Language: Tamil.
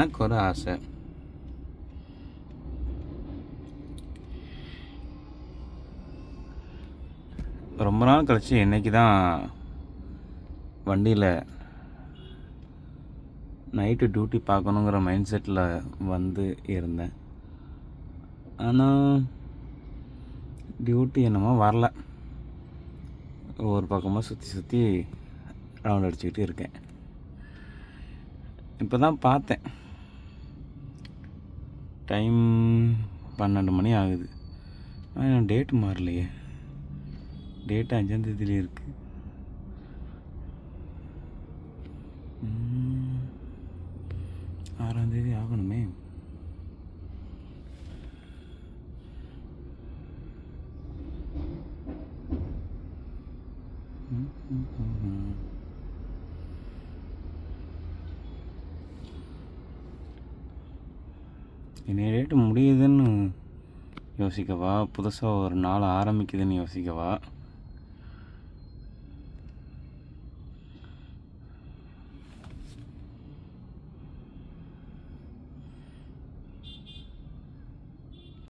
எனக்கு ஒரு ஆசை, ரொம்ப நாள் கழிச்சு இன்றைக்கி தான் வண்டியில் நைட்டு டியூட்டி பார்க்கணுங்கிற மைண்ட் செட்டில் வந்து இருந்தேன். ஆனால் டியூட்டி என்னமோ வரல. ஒவ்வொரு பக்கமாக சுற்றி சுற்றி ரவுண்ட் அடிச்சுக்கிட்டு இருக்கேன். இப்போ தான் பார்த்தேன், டைம் 12 மணி ஆகுது. ஆனால் டேட்டு மாறலையே, டேட்டு 5ஆம் தேதியிலே இருக்குது. 6ஆம் தேதி ஆகணுமே. இன்னைய டேட்டு முடியுதுன்னு யோசிக்கவா, புதுசாக ஒரு நாள் ஆரம்பிக்குதுன்னு யோசிக்கவா?